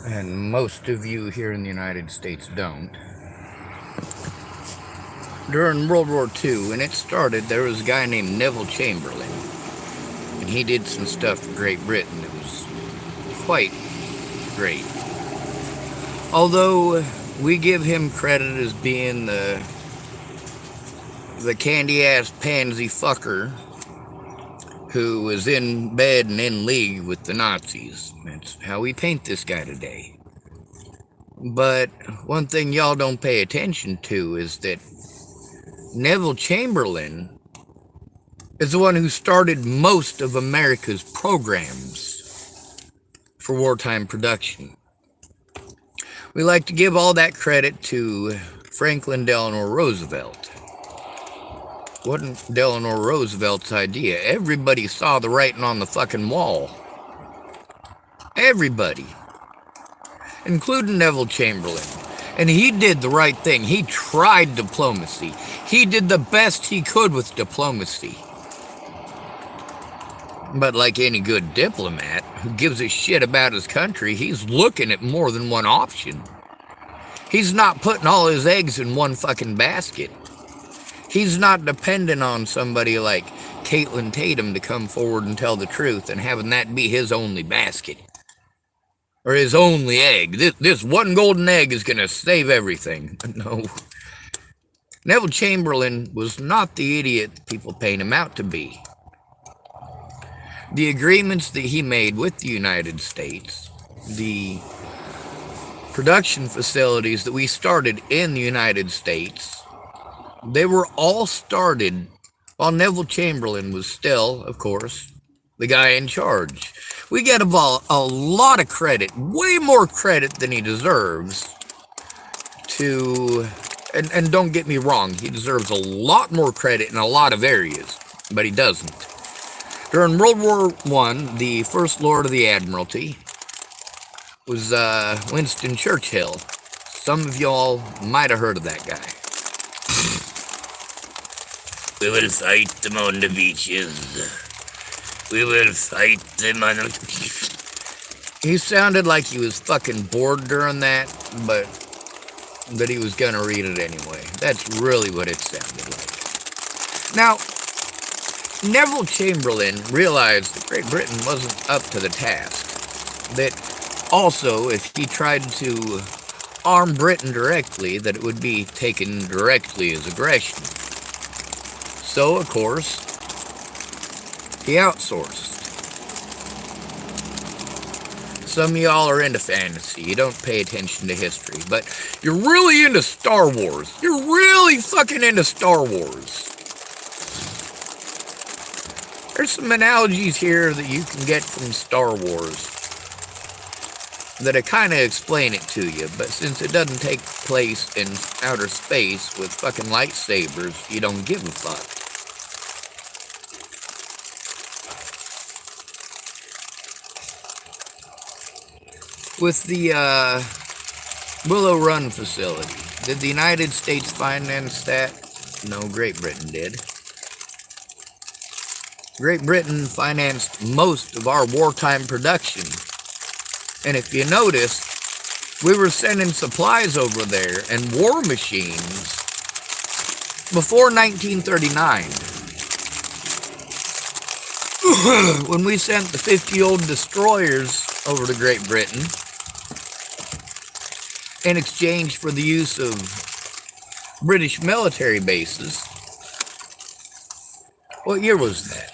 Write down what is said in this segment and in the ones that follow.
and most of you here in the United States don't. During World War II, when it started, there was a guy named Neville Chamberlain, and he did some stuff for Great Britain that was quite great. Although we give him credit as being the candy-ass pansy fucker who was in bed and in league with the Nazis. That's how we paint this guy today. But one thing y'all don't pay attention to is that Neville Chamberlain is the one who started most of America's programs for wartime production. We like to give all that credit to Franklin Delano Roosevelt. Wasn't Delano Roosevelt's idea. Everybody saw the writing on the fucking wall. Everybody. Including Neville Chamberlain. And he did the right thing. He tried diplomacy. He did the best he could with diplomacy. But like any good diplomat who gives a shit about his country, he's looking at more than one option. He's not putting all his eggs in one fucking basket. He's not dependent on somebody like Caitlin Tatum to come forward and tell the truth and having that be his only basket. Or his only egg. This one golden egg is going to save everything. No. Neville Chamberlain was not the idiot people paint him out to be. The agreements that he made with the United States, the production facilities that we started in the United States, they were all started while Neville Chamberlain was still, of course, the guy in charge. We get a lot of credit, way more credit than he deserves, and don't get me wrong, he deserves a lot more credit in a lot of areas, but he doesn't. During World War I, the First Lord of the Admiralty was Winston Churchill. Some of y'all might have heard of that guy. We will fight them on the beaches. We will fight them on the... He sounded like he was fucking bored during that, but that he was gonna read it anyway. That's really what it sounded like. Now, Neville Chamberlain realized that Great Britain wasn't up to the task. That also, if he tried to arm Britain directly, that it would be taken directly as aggression. So, of course, he outsourced. Some of y'all are into fantasy. You don't pay attention to history, but you're really into Star Wars. You're really fucking into Star Wars. There's some analogies here that you can get from Star Wars that I kind of explain it to you, but since it doesn't take place in outer space with fucking lightsabers, you don't give a fuck. With the Willow Run facility, did the United States finance that? No, Great Britain did. Great Britain financed most of our wartime production. And if you notice, we were sending supplies over there and war machines before 1939. When we sent the 50-old destroyers over to Great Britain in exchange for the use of British military bases. What year was that?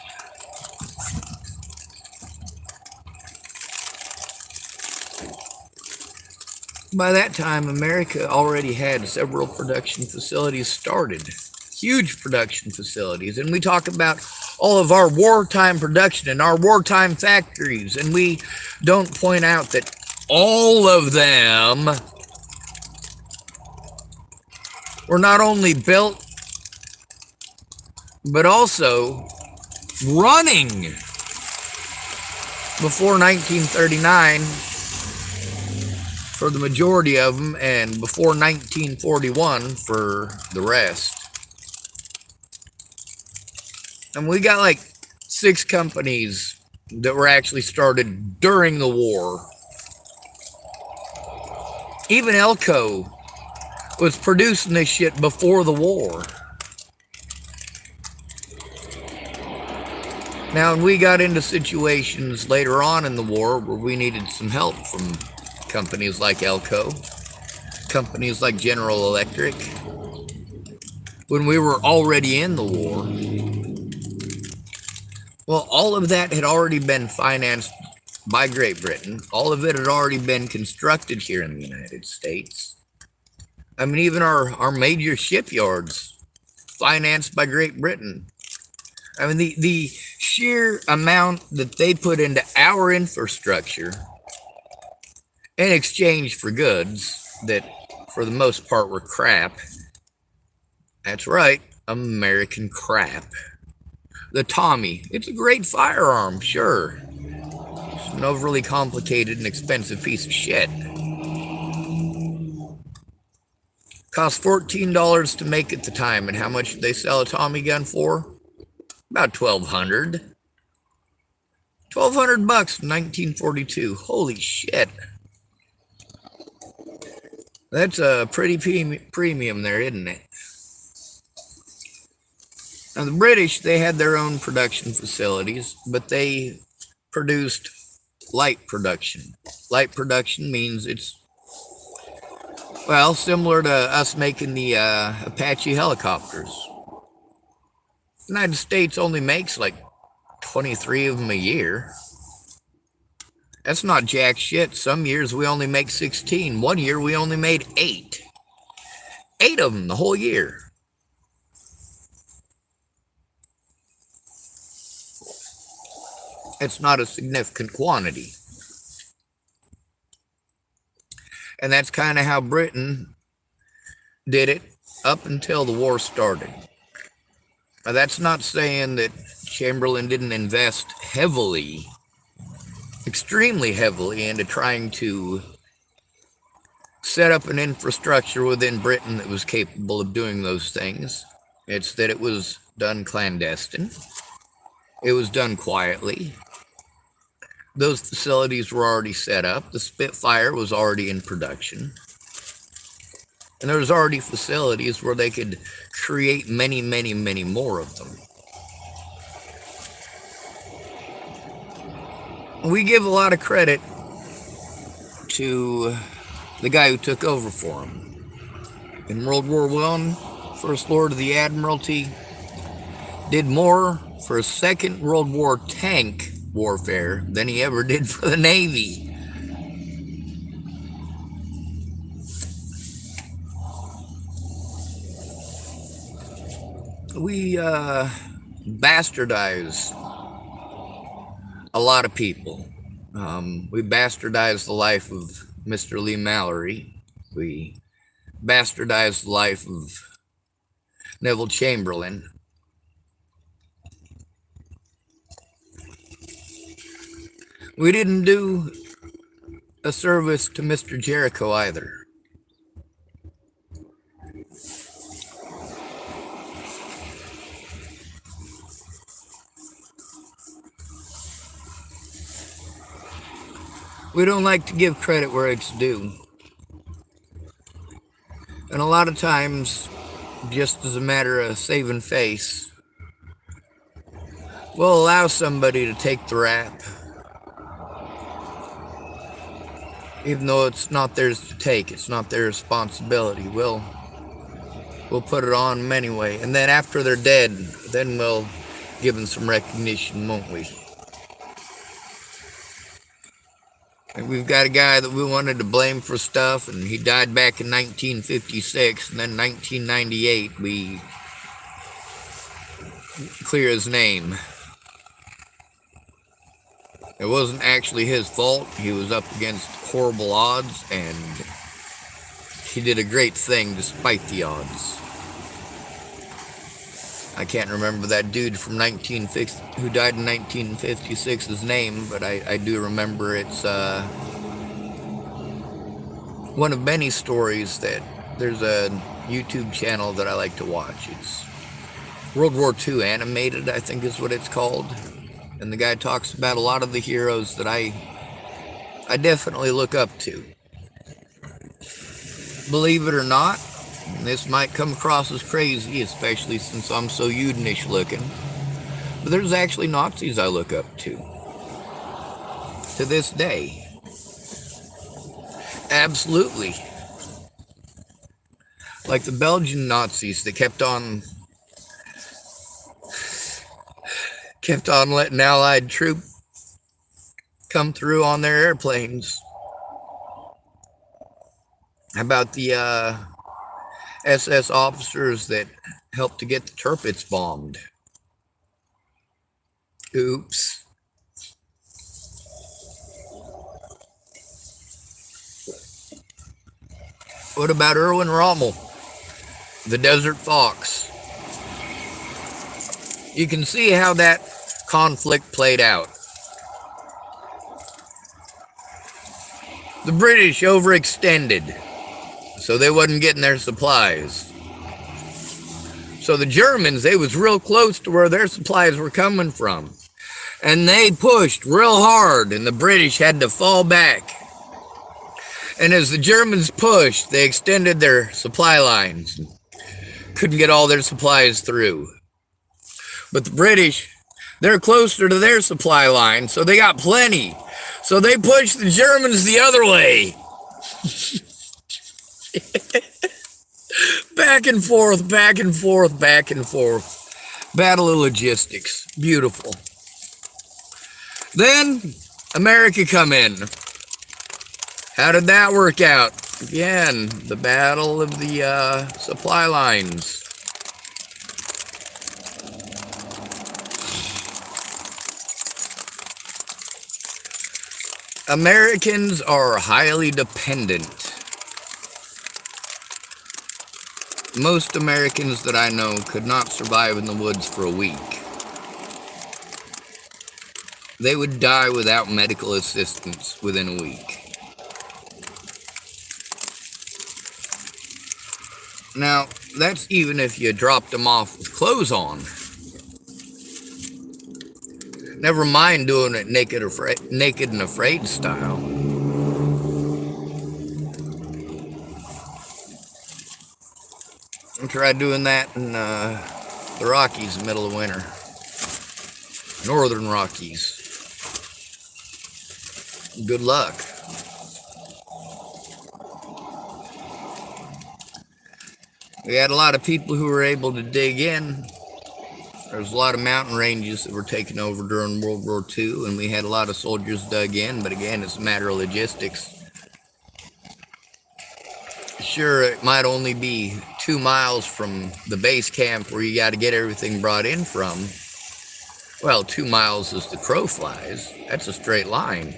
By that time, America already had several production facilities started. Huge production facilities. And we talk about all of our wartime production and our wartime factories. And we don't point out that all of them were not only built, but also running before 1939 for the majority of them, and before 1941 for the rest. And we got like 6 companies that were actually started during the war. Even Elko was producing this shit before the war. Now, when we got into situations later on in the war where we needed some help from companies like Elko, companies like General Electric, when we were already in the war, well, all of that had already been financed by Great Britain. All of it had already been constructed here in the United States. I mean, even our major shipyards financed by Great Britain. I mean, the sheer amount that they put into our infrastructure in exchange for goods that, for the most part, were crap. That's right, American crap. The Tommy, it's a great firearm, sure. It's an overly complicated and expensive piece of shit. Cost $14 to make at the time, and how much did they sell a Tommy gun for? About $1,200. $1,200 in 1942. Holy shit. That's a pretty premium there, isn't it? Now, the British, they had their own production facilities, but they produced light production. Light production means it's, well, similar to us making the Apache helicopters. The United States only makes like 23 of them a year. That's not jack shit. Some years we only make 16. One year we only made 8. 8 of them the whole year. It's not a significant quantity. And that's kind of how Britain did it up until the war started. Now, that's not saying that Chamberlain didn't invest heavily, extremely heavily, into trying to set up an infrastructure within Britain that was capable of doing those things. It's that it was done clandestine. It was done quietly. Those facilities were already set up. The Spitfire was already in production. And there was already facilities where they could create many, many, many more of them. We give a lot of credit to the guy who took over for him. In World War I, First Lord of the Admiralty did more for a Second World War tank warfare than he ever did for the Navy. We bastardize a lot of people. We bastardize the life of Mr. Lee Mallory. We bastardize the life of Neville Chamberlain. We didn't do a service to Mr. Jericho either. We don't like to give credit where it's due. And a lot of times, just as a matter of saving face, we'll allow somebody to take the rap, even though it's not theirs to take. It's not their responsibility. We'll put it on them anyway. And then after they're dead, then we'll give them some recognition, won't we? And we've got a guy that we wanted to blame for stuff, and he died back in 1956, and then 1998 we clear his name. It wasn't actually his fault. He was up against horrible odds, and he did a great thing despite the odds. I can't remember that dude from who died in 1956's name, but I do remember it's one of many stories that there's a YouTube channel that I like to watch. It's World War II Animated, I think is what it's called. And the guy talks about a lot of the heroes that I definitely look up to. Believe it or not, this might come across as crazy, especially since I'm so Udenish looking, but there's actually Nazis I look up to this day. Absolutely. Like the Belgian Nazis that kept on letting Allied troops come through on their airplanes. How about the SS officers that helped to get the Tirpitz bombed? Oops. What about Erwin Rommel, the Desert Fox? You can see how that conflict played out. The British overextended, so they wasn't getting their supplies. So the Germans, they was real close to where their supplies were coming from. And they pushed real hard, and the British had to fall back. And as the Germans pushed, they extended their supply lines. Couldn't get all their supplies through. But the British, they're closer to their supply line, so they got plenty. So they pushed the Germans the other way. Back and forth, back and forth, back and forth. Battle of logistics. Beautiful. Then America come in. How did that work out? Again, the battle of the supply lines. Americans are highly dependent. Most Americans that I know could not survive in the woods for a week. They would die without medical assistance within a week. Now, that's even if you dropped them off with clothes on. Never mind doing it naked and afraid style. I tried doing that in the Rockies in the middle of winter. Northern Rockies. Good luck. We had a lot of people who were able to dig in. There was a lot of mountain ranges that were taken over during World War II, and we had a lot of soldiers dug in, but again, it's a matter of logistics. Sure, it might only be 2 miles from the base camp where you got to get everything brought in from. Well, 2 miles as the crow flies. That's a straight line.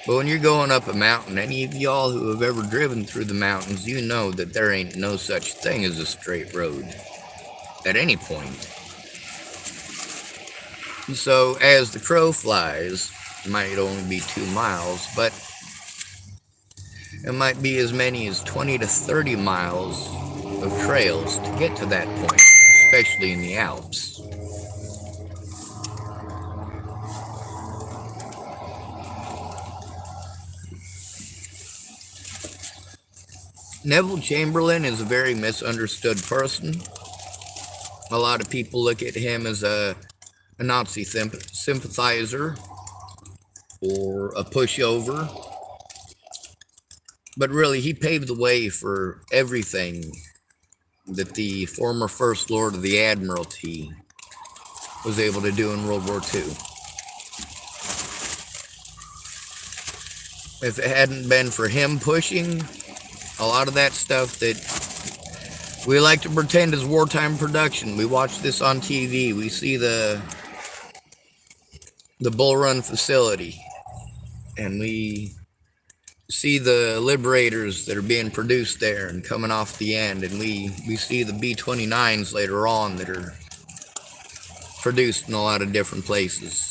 But when you're going up a mountain, any of y'all who have ever driven through the mountains, you know that there ain't no such thing as a straight road at any point. So as the crow flies, it might only be 2 miles, but it might be as many as 20 to 30 miles of trails to get to that point, especially in the Alps. Neville Chamberlain is a very misunderstood person. A lot of people look at him as a Nazi sympathizer or a pushover. But really, he paved the way for everything that the former First Lord of the Admiralty was able to do in World War II. If it hadn't been for him pushing a lot of that stuff that we like to pretend is wartime production. We watch this on TV. We see the Bull Run facility, and we see the Liberators that are being produced there and coming off the end, and we see the B-29s later on that are produced in a lot of different places.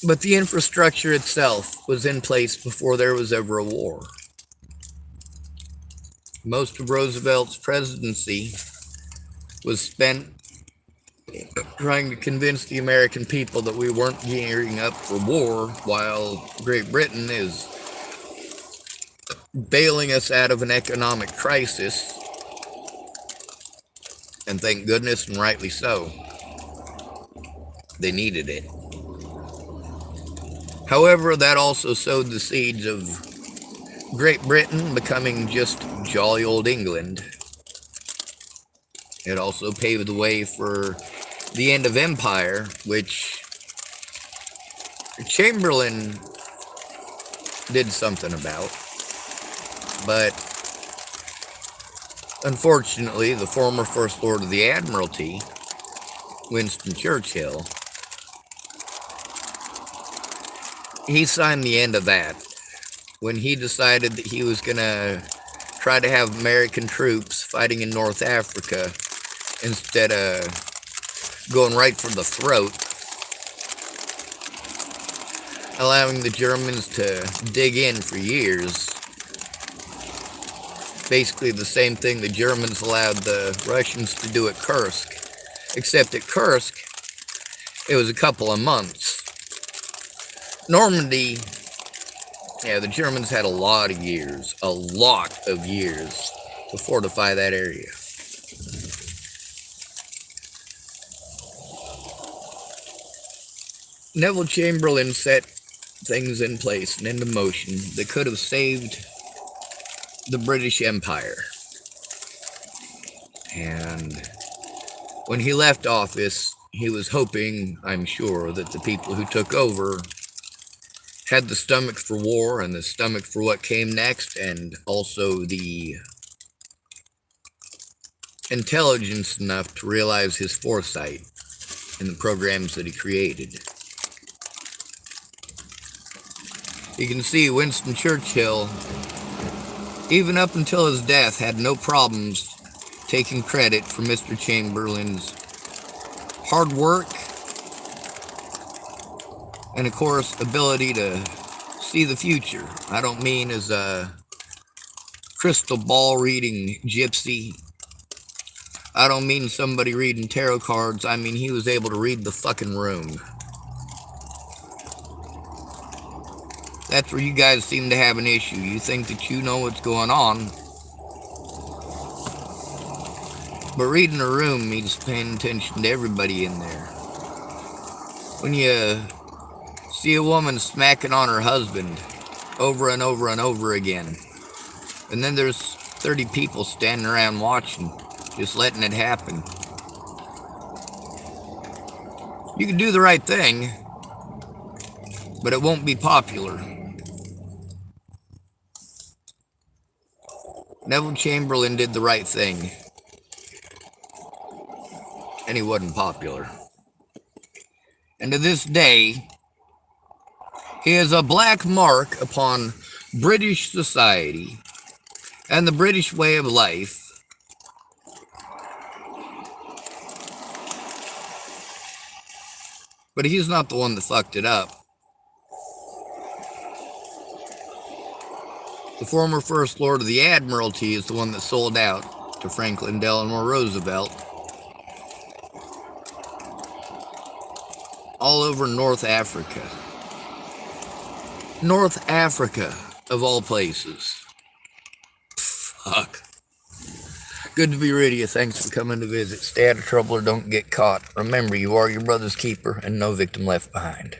But the infrastructure itself was in place before there was ever a war. Most of Roosevelt's presidency was spent trying to convince the American people that we weren't gearing up for war, while Great Britain is bailing us out of an economic crisis, and thank goodness, and rightly so. They needed it. However, that also sowed the seeds of Great Britain becoming just jolly old England. It also paved the way for the end of empire, which Chamberlain did something about. But unfortunately, the former First Lord of the Admiralty, Winston Churchill, he signed the end of that when he decided that he was going to try to have American troops fighting in North Africa instead of going right for the throat, allowing the Germans to dig in for years. Basically the same thing the Germans allowed the Russians to do at Kursk, except at Kursk, it was a couple of months. Normandy, yeah, the Germans had a lot of years to fortify that area. Neville Chamberlain set things in place and into motion that could have saved the British Empire. And when he left office, he was hoping, I'm sure, that the people who took over had the stomach for war and the stomach for what came next, and also the intelligence enough to realize his foresight in the programs that he created. You can see Winston Churchill, even up until his death, had no problems taking credit for Mr. Chamberlain's hard work and, of course, ability to see the future. I don't mean as a crystal ball reading gypsy. I don't mean somebody reading tarot cards. I mean he was able to read the fucking room. That's where you guys seem to have an issue. You think that you know what's going on. But reading a room means paying attention to everybody in there. When you see a woman smacking on her husband over and over and over again, and then there's 30 people standing around watching, just letting it happen. You can do the right thing, but it won't be popular. Neville Chamberlain did the right thing, and he wasn't popular. And to this day, he is a black mark upon British society and the British way of life. But he's not the one that fucked it up. The former First Lord of the Admiralty is the one that sold out to Franklin Delano Roosevelt all over North Africa. North Africa, of all places. Fuck. Good to be rid of you. Thanks for coming to visit. Stay out of trouble or don't get caught. Remember, you are your brother's keeper and no victim left behind.